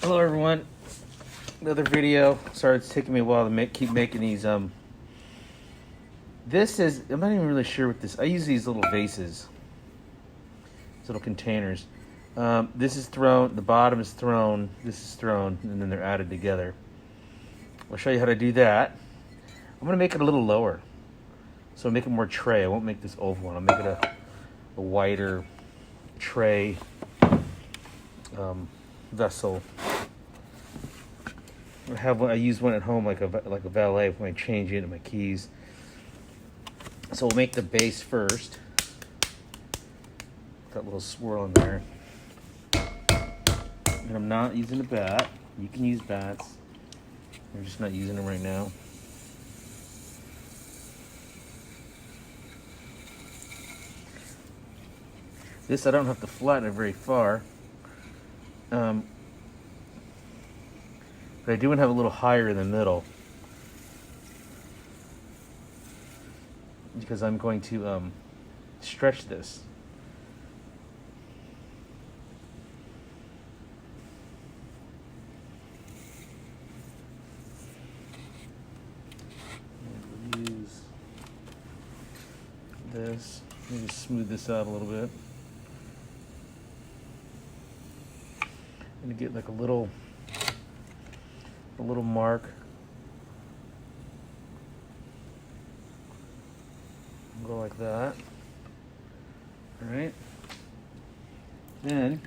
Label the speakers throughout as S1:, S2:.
S1: Hello everyone, another video. Sorry it's taking me a while to keep making these. This is, I'm not even really sure what this, I use these little vases, these little containers. This is thrown, the bottom is thrown, this is thrown, and then they're added together. I'll show you how to do that. I'm gonna make it a little lower, so I'll make it more tray. I won't make this oval one, I'll make it a wider tray vessel. I use one at home like a valet when I change it and my keys. So we'll make the base first. That little swirl in there. And I'm not using a bat. You can use bats. I'm just not using them right now. This I don't have to flatten it very far. But I do want to have a little higher in the middle because I'm going to stretch this. And we'll use this. Let me just smooth this out a little bit. I'm going to get like a little mark. Go like that. All right. Then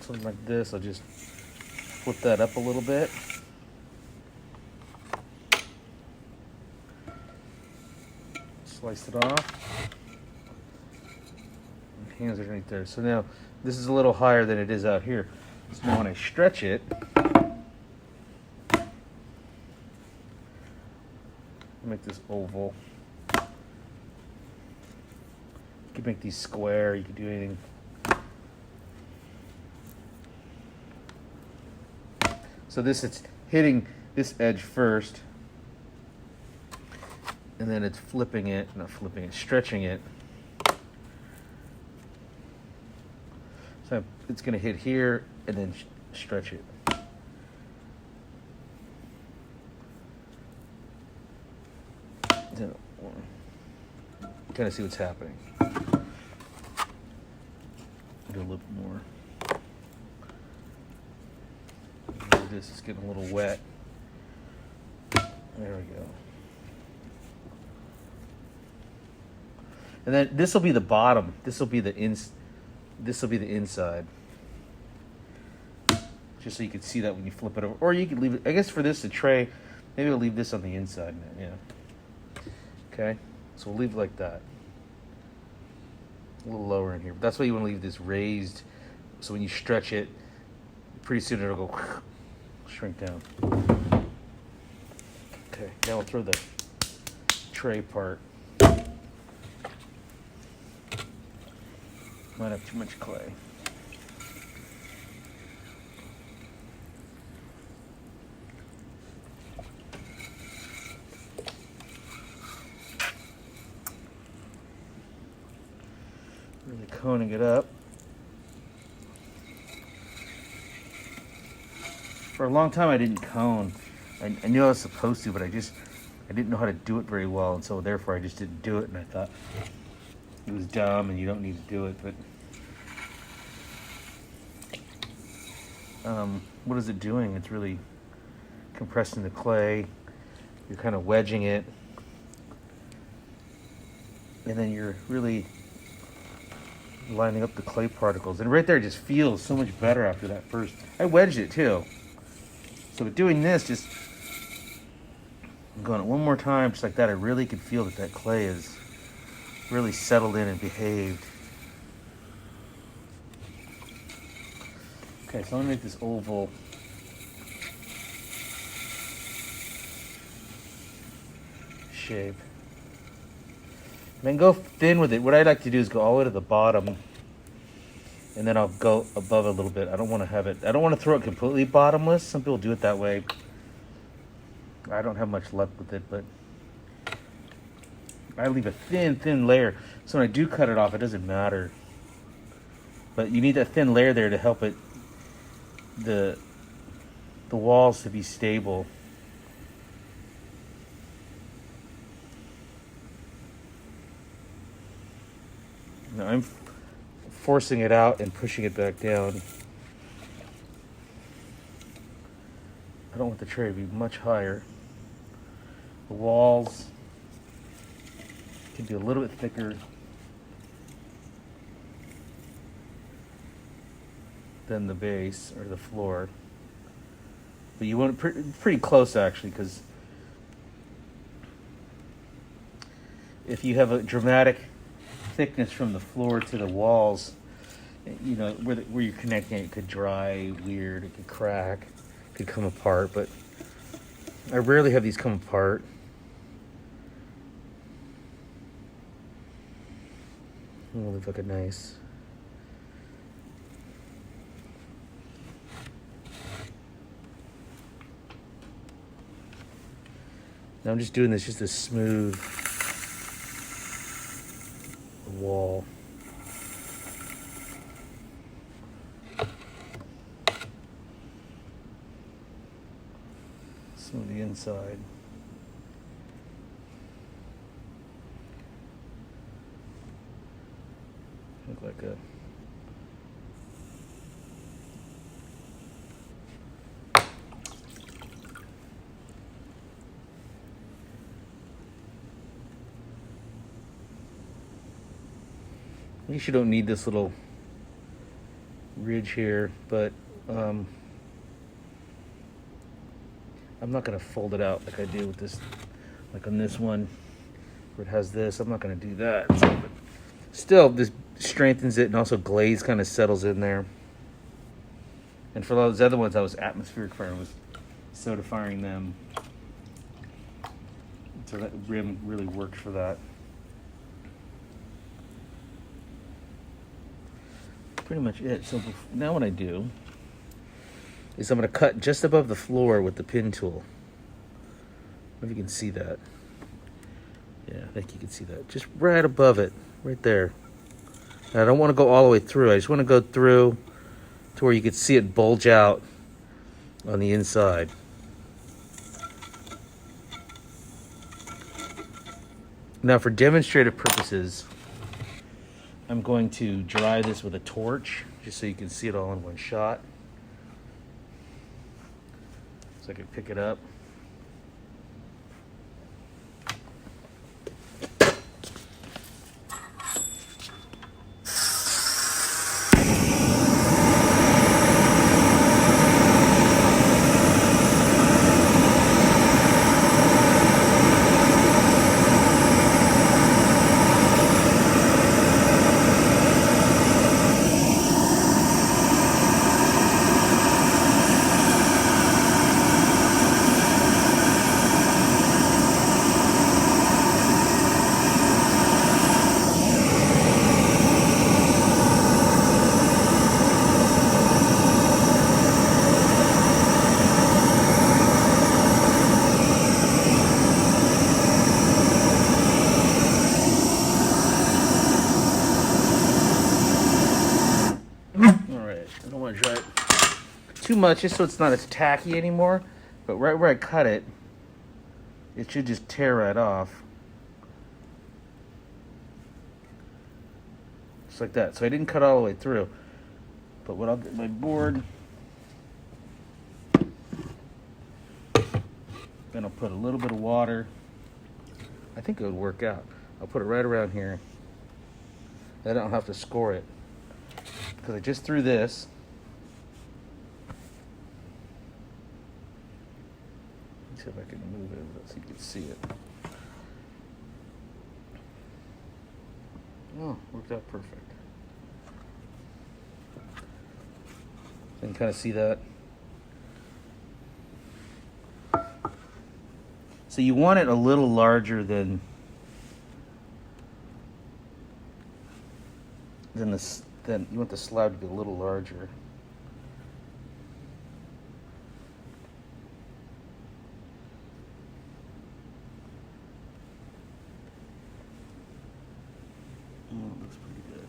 S1: something like this, I'll just flip that up a little bit. Slice it off. My hands are right there. So now this is a little higher than it is out here. So now when I stretch it, make this oval. You can make these square, you can do anything. So this, it's hitting this edge first, and then it's flipping it, not flipping it, stretching it. So it's gonna hit here and then stretch it. Kind of see what's happening. Do a little bit more. This is getting a little wet. There we go. And then this will be the bottom. This will be the inside. Just so you can see that when you flip it over, or you could leave it. I guess for this a tray, maybe we'll leave this on the inside. Yeah. Okay. So we'll leave it like that. A little lower in here. But that's why you want to leave this raised. So when you stretch it, pretty soon it'll go shrink down. Okay, now we'll throw the tray part. Might have too much clay. Really coning it up. For a long time I didn't cone. I knew I was supposed to, but I didn't know how to do it very well, and so therefore I just didn't do it, and I thought it was dumb and you don't need to do it, but what is it doing? It's really compressing the clay. You're kind of wedging it, and then you're really lining up the clay particles. And right there, it just feels so much better after that first. I wedged it too. So with doing this, just I'm going it one more time, just like that. I really could feel that clay is really settled in and behaved. Okay, so I'm gonna make this oval. Shape. And then go thin with it. What I like to do is go all the way to the bottom, and then I'll go above a little bit. I don't want to throw it completely bottomless. Some people do it that way. I don't have much luck with it, but I leave a thin layer. So when I do cut it off, it doesn't matter. But you need that thin layer there to help it the walls to be stable. Now I'm forcing it out and pushing it back down. I don't want the tray to be much higher. The walls can be a little bit thicker than the base or the floor. But you want it pretty close actually, because if you have a dramatic thickness from the floor to the walls, you know, where you're connecting it could dry weird, it could crack, it could come apart, but I rarely have these come apart. Oh, they look nice. Now I'm just doing this just to smooth the wall. Smooth the inside. Look like a I guess you don't need this little ridge here, but I'm not going to fold it out like I do with this, like on this one where it has this. I'm not going to do that. But still, this strengthens it, and also glaze kind of settles in there. And for those other ones, I was atmospheric firing, was soda firing them. So that rim really worked for that. Pretty much it. So now what I do is I'm going to cut just above the floor with the pin tool. I don't know if you can see that. Yeah, I think you can see that. Just right above it, right there. And I don't want to go all the way through. I just want to go through to where you can see it bulge out on the inside. Now for demonstrative purposes, I'm going to dry this with a torch, just so you can see it all in one shot. So I can pick it up. I don't want to dry it too much, just so it's not as tacky anymore. But right where I cut it, it should just tear right off. Just like that. So I didn't cut all the way through. But what I'll get my board, then I'll put a little bit of water. I think it would work out. I'll put it right around here. Then I don't have to score it, because I just threw this. Let's see if I can move it so you can see it. Oh, worked out perfect. You can kind of see that. So you want it a little larger than this. Then you want the slab to be a little larger. Oh, it looks pretty good.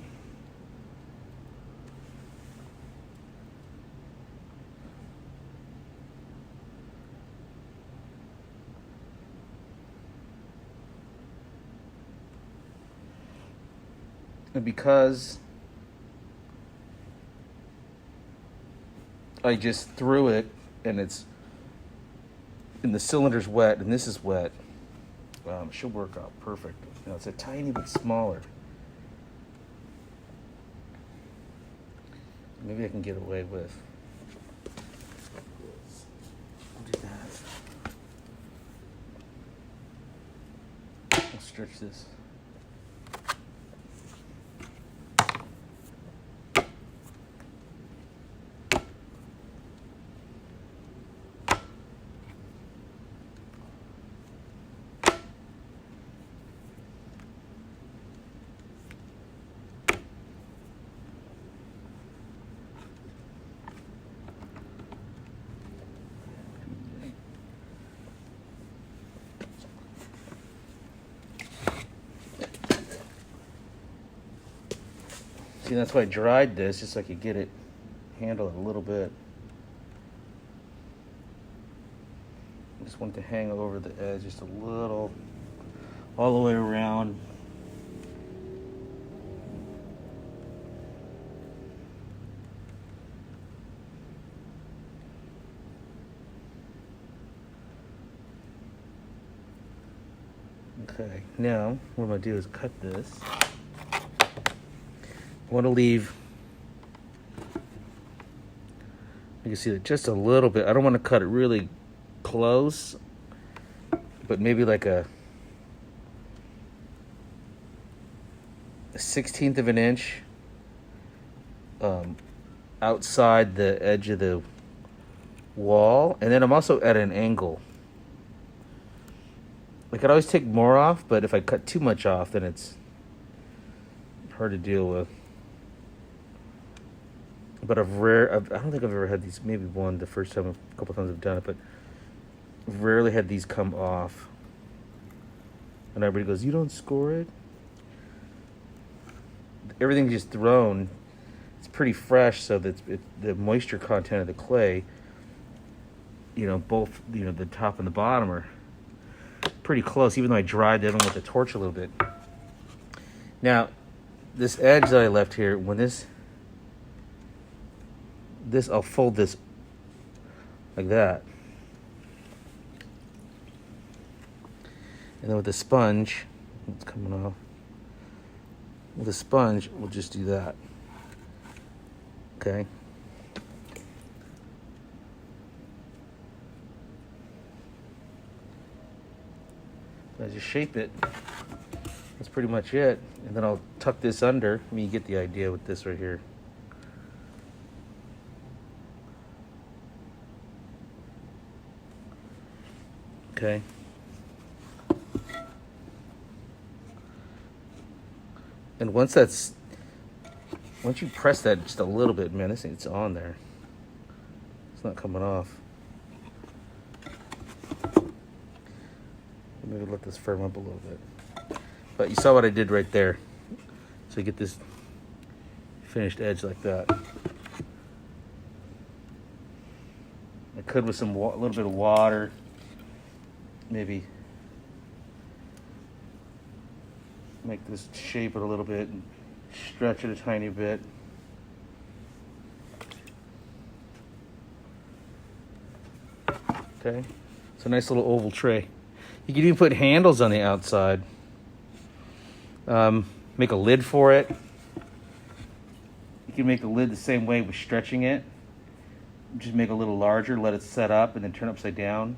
S1: And because I just threw it and the cylinder's wet and this is wet, it should work out perfect. Now it's a tiny bit smaller. Maybe I can get away with. I'll do that. I'll stretch this. See, that's why I dried this, just so I could get it, handle it a little bit. I just want it to hang over the edge just a little, all the way around. Okay, now what I'm gonna do is cut this. I want to leave, you can see that just a little bit. I don't want to cut it really close, but maybe like a 1/16 of an inch outside the edge of the wall. And then I'm also at an angle. I could always take more off, but if I cut too much off, then it's hard to deal with. But I don't think I've ever had these, maybe one, the first time, a couple times I've done it, but I've rarely had these come off. And everybody goes, you don't score it? Everything's just thrown. It's pretty fresh, so that the moisture content of the clay, both, the top and the bottom are pretty close, even though I dried them with the torch a little bit. Now, this edge that I left here, when this I'll fold this like that. And then with the sponge, it's coming off. With the sponge, we'll just do that. Okay. So I just shape it. That's pretty much it. And then I'll tuck this under. I mean, you get the idea with this right here. Okay. And once you press that just a little bit, man, this thing's on there. It's not coming off. Maybe let this firm up a little bit. But you saw what I did right there. So you get this finished edge like that. I could with a little bit of water, maybe make this shape it a little bit and stretch it a tiny bit. Okay, it's a nice little oval tray. You can even put handles on the outside. Make a lid for it. You can make the lid the same way with stretching it. Just make it a little larger, let it set up, and then turn upside down.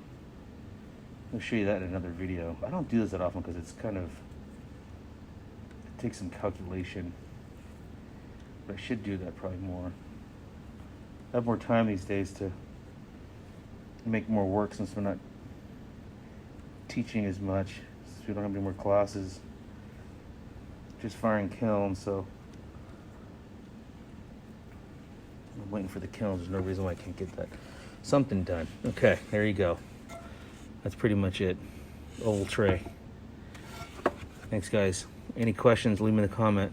S1: I'll show you that in another video. I don't do this that often because it's kind of, it takes some calculation. But I should do that probably more. I have more time these days to make more work since we're not teaching as much. So we don't have any more classes. Just firing kilns, so I'm waiting for the kilns. There's no reason why I can't get that something done. Okay, there you go. That's pretty much it. Oval tray. Thanks, guys. Any questions, leave me in the comment.